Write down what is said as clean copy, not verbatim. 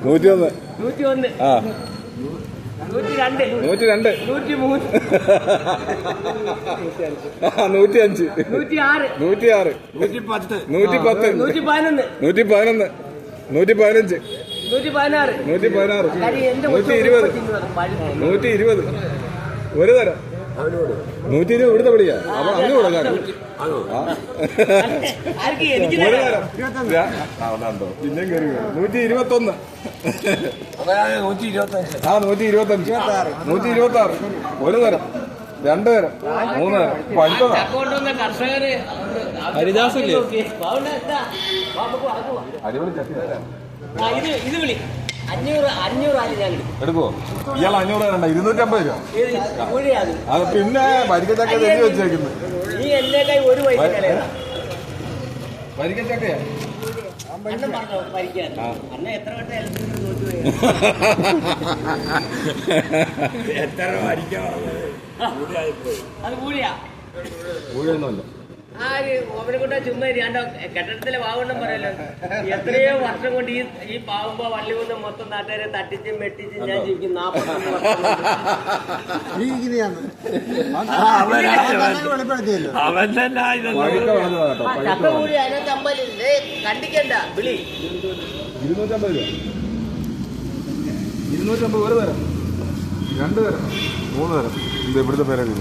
101. 101. ആ 102. 102. 103. 105. 106. 106. 110. 110. 111. 111. 115. 116. 116. കാര്യം എന്റെ 120. 120. ഒരു തരം 120 ഇവിടുത്തെ വിളിയാ. അപ്പൊ അന്ന് കൊടുക്കാം. ആർക്ക് എനിക്ക് ഒരു തരം പിന്നെയും കയറി 121. 125. ആ 125. 126. ഒരു തരം 2 തരം 3 തരം പഞ്ചതാ. കൊണ്ടുവന്ന കർഷകര് ഹരിദാസല്ലേ? അടിപൊളി ഇത് വിളി 500 ആദ്യം ഞാൻ എടുക്കുവോ? ഇയാൾ 500 തരണ്ട 250 രൂപ. കൂടിയാണ്. അത് പിന്നെ വരിക്കച്ചക്ക തെറ്റി വെച്ചേക്കുന്നു. നീ എന്നെ കൈ ഒരു പൈസ വരിക്കച്ചക്കയാ ഭരിക്കാൻ അന്ന് എത്ര വട്ടം തോറ്റുപോയി. എത്ര ഭരിക്കാൻ അത് കൂടിയാ ഊഴൊന്നുമല്ല. ആര് അവനെ കൊണ്ട് ചുമ്മാ രണ്ടോ കെട്ടിടത്തിലെ പാവണ്ണം പറയല്ലോ. എത്രയോ വർഷം കൊണ്ട് ഈ പാവുമ്പോ വള്ളി കൊണ്ട് മൊത്തം നാട്ടുകാരെ തട്ടിച്ചും വെട്ടിച്ചും ഞാൻ ജീവിക്കും. 40 അവൻ തന്നെ ചക്ക കൂടി അതിനകത്ത് അമ്പലില്ലേ കണ്ടിക്കണ്ട വിളി 250 രൂപ. 250 ഒരു തരം 2 തരം 3 തരം. ഇത് ഇവിടുത്തെ പേരൊക്കെ